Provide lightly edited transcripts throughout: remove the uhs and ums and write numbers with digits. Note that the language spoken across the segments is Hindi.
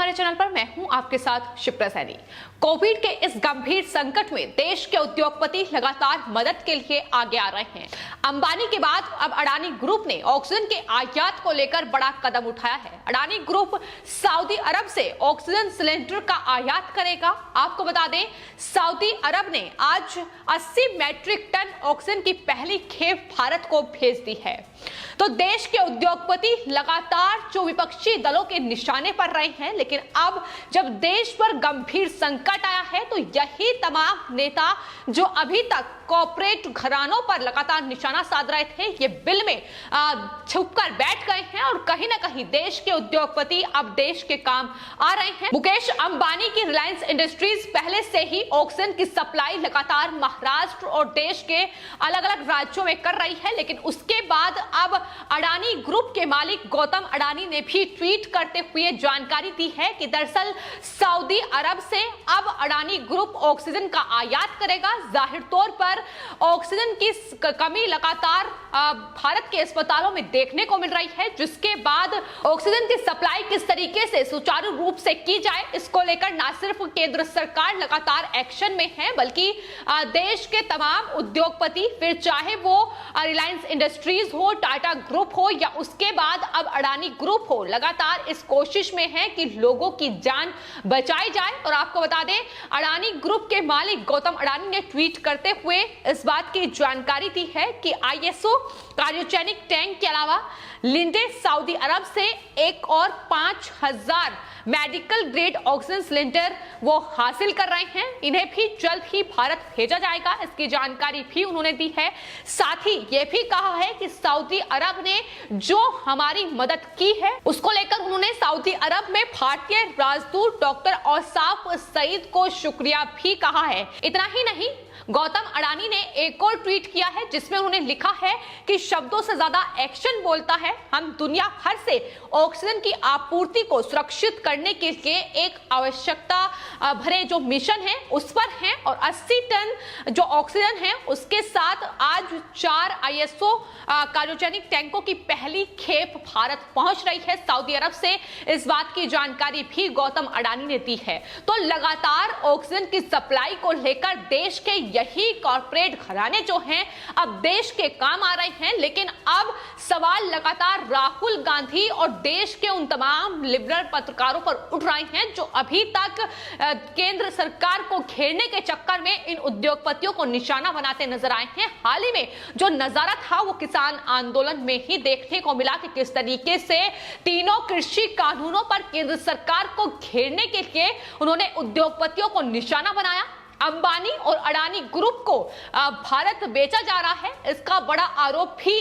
हमारे चैनल पर। मैं हूं आपके साथ शिप्रा सैनी। कोविड के इस गंभीर संकट में देश के उद्योगपति लगातार मदद के लिए आगे आ रहे हैं। अंबानी के बाद अब अडानी ग्रुप ने ऑक्सीजन के आयात को लेकर बड़ा कदम उठाया है। अडानी ग्रुप सऊदी अरब से ऑक्सीजन सिलेंडर का आयात करेगा। आपको बता दें, सऊदी अरब ने आज 80 मैट्रिक टन ऑक्सीजन की पहली खेप भारत को भेज दी है। तो देश के उद्योगपति लगातार जो विपक्षी दलों के निशाने पर रहे हैं, लेकिन अब जब देश पर गंभीर संकट आया है तो यही तमाम नेता जो अभी तक कॉर्पोरेट घरानों पर लगातार निशाना साध रहे थे, ये बिल में छुपकर बैठ गए हैं और कहीं ना कहीं देश के उद्योगपति अब देश के काम आ रहे हैं। मुकेश अंबानी की रिलायंस इंडस्ट्रीज पहले से ही ऑक्सीजन की सप्लाई लगातार महाराष्ट्र और देश के अलग अलग राज्यों में कर रही है, लेकिन उसके बाद अब अडानी ग्रुप के मालिक गौतम अडानी ने भी ट्वीट करते हुए जानकारी दी है कि दरअसल सऊदी अरब से अब अडानी ग्रुप ऑक्सीजन का आयात करेगा। जाहिर तौर पर ऑक्सीजन की कमी लगातार भारत के अस्पतालों में देखने को मिल रही है, जिसके बाद ऑक्सीजन की सप्लाई किस तरीके से सुचारू रूप से की जाए, इसको लेकर न सिर्फ केंद्र सरकार लगातार एक्शन में है, बल्कि देश के तमाम उद्योगपति, फिर चाहे वो रिलायंस इंडस्ट्रीज हो, टाटा ग्रुप हो या उसके बाद अब अडानी ग्रुप हो, लगातार इस कोशिश में है कि लोगों की जान बचाई जाए। और आपको बता दें, अडानी ग्रुप के मालिक गौतम अडानी ने ट्वीट करते हुए इस बात की जानकारी दी है कि आईएसओ क्रायोजेनिक टैंक के अलावा लिंडे सऊदी अरब से एक और 5000 मेडिकल ग्रेड ऑक्सीजन सिलेंडर वो हासिल कर रहे हैं। इन्हें भी जल्द ही भारत भेजा जाएगा, इसकी जानकारी भी उन्होंने दी है। साथ ही ये भी कहा है कि सऊदी अरब ने जो हमारी मदद की है उसको लेकर उन्होंने सऊदी अरब में भारतीय राजदूत डॉक्टर औसाफ सईद को शुक्रिया भी कहा है। इतना ही नहीं, गौतम अडानी ने एक और ट्वीट किया है जिसमें उन्होंने लिखा है कि शब्दों से ज्यादा एक्शन बोलता है। हम दुनिया भर से ऑक्सीजन की आपूर्ति को सुरक्षित करने के लिए एक आवश्यकता भरे जो मिशन है उस पर हैं और 80 टन जो ऑक्सीजन है उसके साथ आज 4 आईएसओ क्रायोजेनिक टैंकों की पहली खेप भारत पहुंच रही है सऊदी अरब से। इस बात की जानकारी भी गौतम अडानी ने दी है। तो लगातार ऑक्सीजन की सप्लाई को लेकर देश के यही कॉर्पोरेट घराने जो हैं अब देश के काम आ रहे हैं, लेकिन अब सवाल लगातार राहुल गांधी और देश के उन तमाम लिबरल पत्रकारों पर उठ रहे हैं जो अभी तक केंद्र सरकार को घेरने के चक्कर में इन उद्योगपतियों को निशाना बनाते नजर आए हैं। हाल ही में जो नजारा था वो किसान आंदोलन में ही देखने को मिला कि किस तरीके से तीनों कृषि कानूनों पर केंद्र सरकार को घेरने के लिए उन्होंने उद्योगपतियों को निशाना बनाया। अंबानी और अडानी ग्रुप को भारत बेचा जा रहा है, इसका बड़ा आरोप भी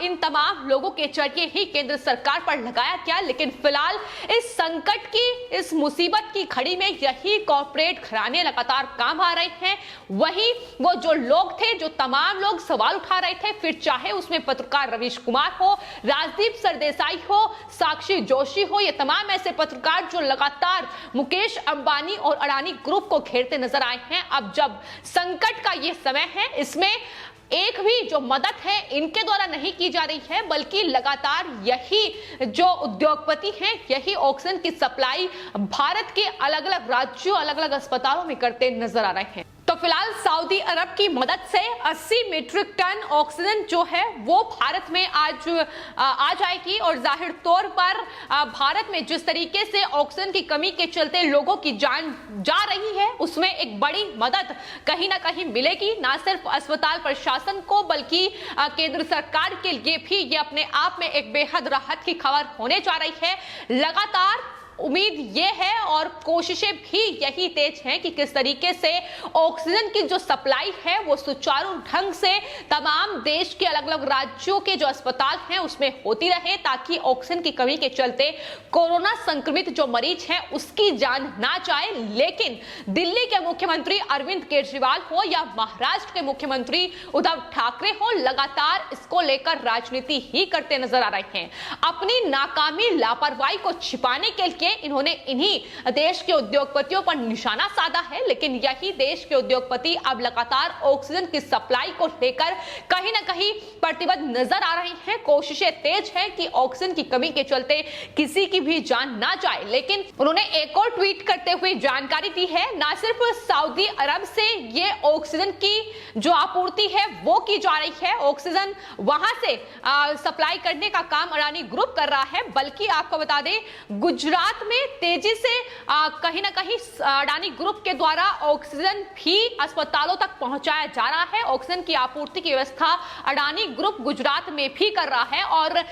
इन तमाम लोगों के जरिए ही केंद्र सरकार पर लगाया गया। लेकिन फिलहाल इस संकट की, इस मुसीबत की घड़ी में यही कॉर्पोरेट घराने लगातार काम आ रहे हैं। वहीं वो जो लोग थे, जो तमाम लोग सवाल उठा रहे थे, फिर चाहे उसमें पत्रकार रवीश कुमार हो, राजदीप सरदेसाई हो, साक्षी जोशी हो, ये तमाम ऐसे पत्रकार जो लगातार मुकेश अंबानी और अडानी ग्रुप को घेरते नजर आए हैं। अब जब संकट का ये समय है, इसमें एक भी जो मदद है इनके द्वारा नहीं की जा रही है, बल्कि लगातार यही जो उद्योगपति हैं यही ऑक्सीजन की सप्लाई भारत के अलग अलग राज्यों, अलग अलग अस्पतालों में करते नजर आ रहे हैं। तो फिलहाल सऊदी अरब की मदद से 80 मीट्रिक टन ऑक्सीजन जो है वो भारत में आज आ जाएगी और जाहिर तौर पर भारत में जिस तरीके से ऑक्सीजन की कमी के चलते लोगों की जान जा रही है उसमें एक बड़ी मदद कहीं ना कहीं मिलेगी, ना सिर्फ अस्पताल प्रशासन को बल्कि केंद्र सरकार के लिए भी ये अपने आप में एक बेहद राहत की खबर होने जा रही है। लगातार उम्मीद ये है और कोशिशें भी यही तेज हैं कि किस तरीके से ऑक्सीजन की जो सप्लाई है वो सुचारू ढंग से तमाम देश के अलग अलग राज्यों के जो अस्पताल हैं उसमें होती रहे, ताकि ऑक्सीजन की कमी के चलते कोरोना संक्रमित जो मरीज हैं उसकी जान ना जाए। लेकिन दिल्ली के मुख्यमंत्री अरविंद केजरीवाल हो या महाराष्ट्र के मुख्यमंत्री उद्धव ठाकरे हो, लगातार इसको लेकर राजनीति ही करते नजर आ रहे हैं। अपनी नाकामी, लापरवाही को छिपाने के लिए करके इन्होंने इन्हीं देश के उद्योगपतियों पर निशाना साधा है। लेकिन यही देश के उद्योगपति अब लगातार ऑक्सीजन की सप्लाई को लेकर कहीं ना कहीं प्रतिबद्ध नजर आ रहे हैं। कोशिशें तेज है कि ऑक्सीजन की कमी के चलते किसी की भी जान ना जाए। लेकिन उन्होंने एक और ट्वीट करते हुए जानकारी दी है, ना सिर्फ सऊदी अरब से ये ऑक्सीजन की जो आपूर्ति है वो की जा रही है, ऑक्सीजन वहां से सप्लाई करने का काम अडानी ग्रुप कर रहा है, बल्कि आपको बता दें गुजरात में तेजी से कहीं ना कहीं अडानी ग्रुप के द्वारा ऑक्सीजन भी अस्पतालों तक पहुंचाया जा रहा है। ऑक्सीजन की आपूर्ति की व्यवस्था अडानी ग्रुप गुजरात में भी कर रहा है। और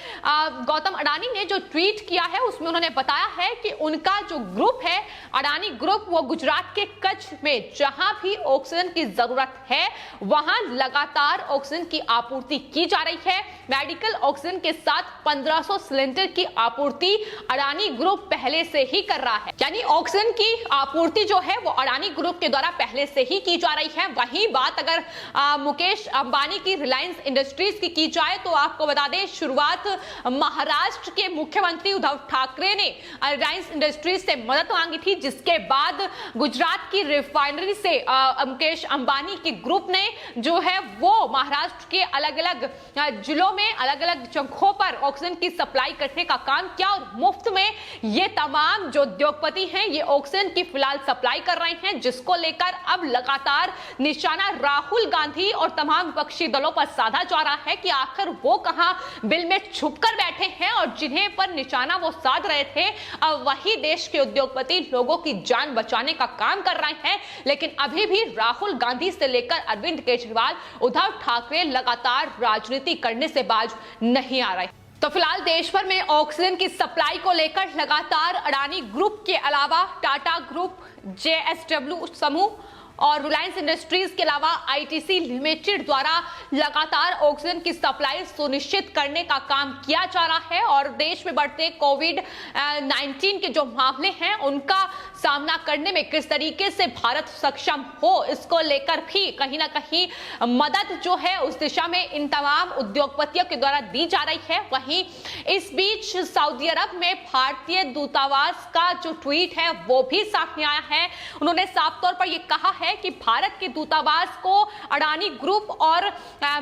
गौतम अडानी ने जो ट्वीट किया है उसमें उन्होंने बताया है कि उनका जो ग्रुप है अडानी ग्रुप, वो गुजरात के कच्छ में जहां भी ऑक्सीजन की जरूरत है वहां लगातार ऑक्सीजन की आपूर्ति की जा रही है। मेडिकल ऑक्सीजन के साथ 1500 सिलेंडर की आपूर्ति अडानी ग्रुप पहले से ही कर रहा है, यानी ऑक्सीजन की आपूर्ति जो है वो अडानी ग्रुप के द्वारा पहले से ही की जा रही है। वहीं बात अगर मुकेश अंबानी की रिलायंस इंडस्ट्रीज की जाए तो आपको बता दें शुरुआत महाराष्ट्र के मुख्यमंत्री उद्धव ठाकरे ने रिलायंस इंडस्ट्रीज से मदद मांगी थी, जिसके बाद गुजरात की रिफाइनरी से मुकेश अंबानी के ग्रुप ने जो है वो महाराष्ट्र के अलग अलग जिलों में अलग अलग जगहों पर ऑक्सीजन की सप्लाई करने का काम किया और मुफ्त में ये तमाम जो उद्योगपति हैं ये ऑक्सीजन की फिलहाल सप्लाई कर रहे हैं, जिसको लेकर अब लगातार निशाना राहुल गांधी और तमाम विपक्षी दलों पर साधा जा रहा है कि आखिर वो कहां बिल में छुपकर बैठे हैं और जिन्हें पर निशाना वो साध रहे थे अब वही देश के उद्योगपति लोगों की जान बचाने का काम कर रहे हैं। लेकिन अभी भी राहुल गांधी से लेकर अरविंद केजरीवाल, उद्धव ठाकरे लगातार राजनीति करने से बाज नहीं आ रहे। तो फिलहाल देश भर में ऑक्सीजन की सप्लाई को लेकर लगातार अडानी ग्रुप के अलावा टाटा ग्रुप, JSW समूह और रिलायंस इंडस्ट्रीज के अलावा ITC लिमिटेड द्वारा लगातार ऑक्सीजन की सप्लाई सुनिश्चित करने का काम किया जा रहा है। और देश में बढ़ते कोविड-19 के जो मामले हैं उनका सामना करने में किस तरीके से भारत सक्षम हो, इसको लेकर भी कहीं ना कहीं मदद जो है उस दिशा में इन तमाम उद्योगपतियों के द्वारा दी जा रही है। वहीं इस बीच सऊदी अरब में भारतीय दूतावास का जो ट्वीट है वो भी सामने आया है। उन्होंने साफ तौर पर यह कहा है कि भारत के दूतावास को अडानी ग्रुप और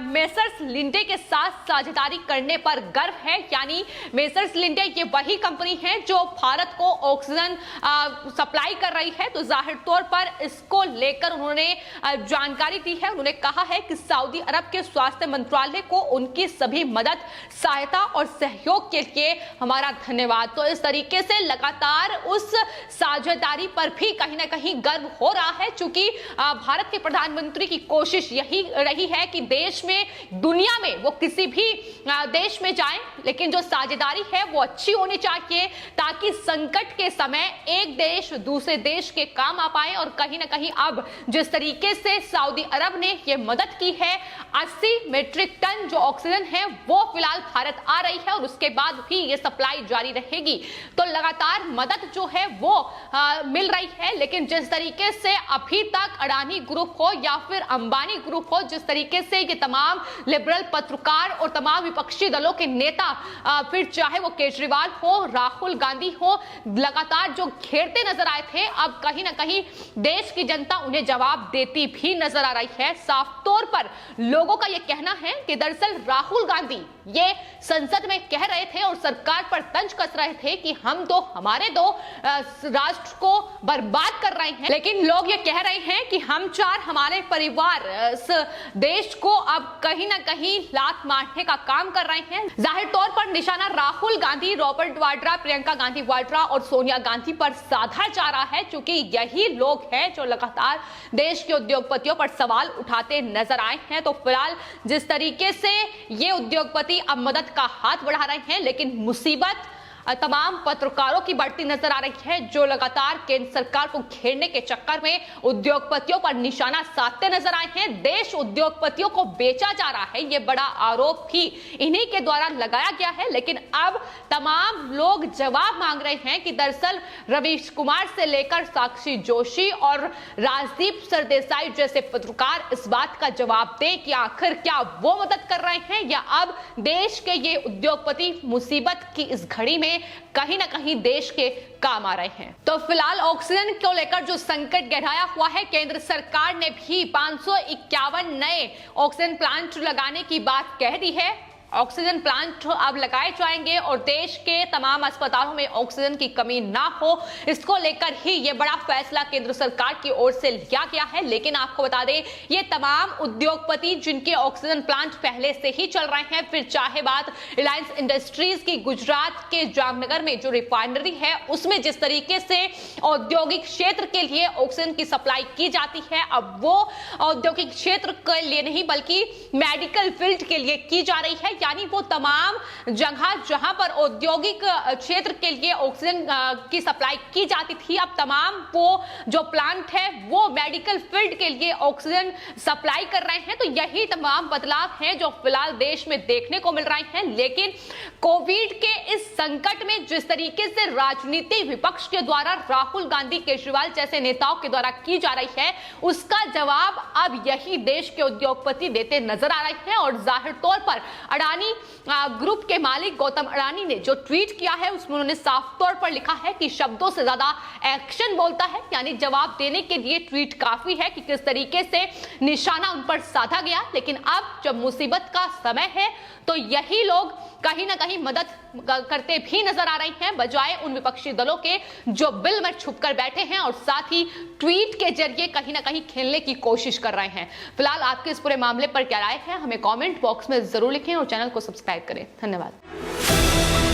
मेसर्स लिंडे के साथ साझेदारी करने पर गर्व है। यानी मेसर्स लिंडे ये वही कंपनी है जो भारत को ऑक्सीजन सप्लाई कर रही है। तो जाहिर तौर पर इसको लेकर उन्होंने जानकारी दी है। उन्होंने कहा है कि सऊदी अरब के स्वास्थ्य मंत्रालय को उनकी सभी मदद, सहायता और सहयोग के लिए हमारा धन्यवाद। तो इस तरीके से लगातार उस साझेदारी पर भी कहीं ना कहीं गर्व हो रहा है, चूंकि भारत के प्रधानमंत्री की कोशिश यही रही है कि देश में, दुनिया में वो किसी भी देश में जाएं, लेकिन जो साझेदारी है वो अच्छी होनी चाहिए ताकि संकट के समय एक देश दूसरे देश के काम आ पाए। और कहीं ना कहीं अब जिस तरीके से सऊदी अरब ने ये मदद की है, 80 मीट्रिक टन जो ऑक्सीजन है वो फिलहाल भारत आ रही है और उसके बाद भी ये सप्लाई जारी रहेगी। तो लगातार मदद जो है वो मिल रही है। लेकिन जिस तरीके से अभी तक अडानी ग्रुप हो या फिर अंबानी ग्रुप हो, जिस तरीके से ये तमाम लिबरल पत्रकार और तमाम विपक्षी दलों के नेता, फिर चाहे वो केजरीवाल हो, राहुल गांधी हो, लगातार जो घेरते नजर आए थे, अब कहीं ना कहीं देश की जनता उन्हें जवाब देती भी नजर आ रही है। साफ तौर पर लोगों का यह कहना है कि दरअसल राहुल गांधी ये संसद में कह रहे थे और सरकार पर तंज कस रहे थे कि हम दो, हमारे दो राष्ट्र को बर्बाद कर रहे हैं, लेकिन लोग ये कह रहे हैं कि हम चार, हमारे परिवार इस देश को अब कहीं ना कहीं लात मारने का काम कर रहे हैं। जाहिर तौर पर निशाना राहुल गांधी, रॉबर्ट वाड्रा, प्रियंका गांधी वाड्रा और सोनिया गांधी पर साधा जा रहा है, क्योंकि यही लोग हैं जो लगातार देश के उद्योगपतियों पर सवाल उठाते नजर आए हैं। तो फिलहाल जिस तरीके से ये उद्योगपति अब मदद का हाथ बढ़ा रहे हैं, लेकिन मुसीबत तमाम पत्रकारों की बढ़ती नजर आ रही है जो लगातार केंद्र सरकार को घेरने के चक्कर में उद्योगपतियों पर निशाना साधते नजर आए हैं। देश उद्योगपतियों को बेचा जा रहा है, यह बड़ा आरोप भी इन्हीं के द्वारा लगाया गया है। लेकिन अब तमाम लोग जवाब मांग रहे हैं कि दरअसल रवीश कुमार से लेकर साक्षी जोशी और राजदीप सरदेसाई जैसे पत्रकार इस बात का जवाब दें कि आखिर क्या वो मदद कर रहे हैं या अब देश के ये उद्योगपति मुसीबत की इस घड़ी में में कहीं ना कहीं देश के काम आ रहे हैं। तो फिलहाल ऑक्सीजन को लेकर जो संकट गहराया हुआ है, केंद्र सरकार ने भी 551 नए ऑक्सीजन प्लांट लगाने की बात कह दी है। ऑक्सीजन प्लांट अब लगाए जाएंगे और देश के तमाम अस्पतालों में ऑक्सीजन की कमी ना हो, इसको लेकर ही ये बड़ा फैसला केंद्र सरकार की ओर से लिया गया है। लेकिन आपको बता दें, ये तमाम उद्योगपति जिनके ऑक्सीजन प्लांट पहले से ही चल रहे हैं, फिर चाहे बात रिलायंस इंडस्ट्रीज की गुजरात के जामनगर में जो रिफाइनरी है उसमें जिस तरीके से औद्योगिक क्षेत्र के लिए ऑक्सीजन की सप्लाई की जाती है, अब वो औद्योगिक क्षेत्र के लिए नहीं बल्कि मेडिकल फील्ड के लिए की जा रही है। यानी वो तमाम जगह जहां पर औद्योगिक क्षेत्र के लिए ऑक्सीजन की सप्लाई की जाती थी, अब तमाम वो जो प्लांट है वो मेडिकल फील्ड के लिए ऑक्सीजन सप्लाई कर रहे हैं। तो यही तमाम बदलाव हैं जो फिलहाल देश में देखने को मिल रहे हैं। लेकिन कोविड के इस संकट में जिस तरीके से राजनीति विपक्ष के द्वारा राहुल गांधी, केजरीवाल जैसे नेताओं के द्वारा की जा रही है, उसका जवाब अब यही देश के उद्योगपति देते नजर आ रहे हैं। और जाहिर तौर पर अडानी ग्रुप के मालिक गौतम अडानी ने जो ट्वीट किया है उसमें उन्होंने साफ तौर पर लिखा है कि शब्दों से ज्यादा एक्शन बोलता है। यानी जवाब देने के लिए ट्वीट काफी है कि किस तरीके से निशाना उन पर साधा गया। लेकिन अब जब मुसीबत का समय है तो यही लोग कहीं ना कहीं मदद करते भी नजर आ रहे हैं, बजाय उन विपक्षी दलों के जो बिल में छुपकर बैठे हैं और साथ ही ट्वीट के जरिए कहीं ना कहीं खेलने की कोशिश कर रहे हैं। फिलहाल आपके इस पूरे मामले पर क्या राय है, हमें कमेंट बॉक्स में जरूर लिखें और चैनल को सब्सक्राइब करें। धन्यवाद।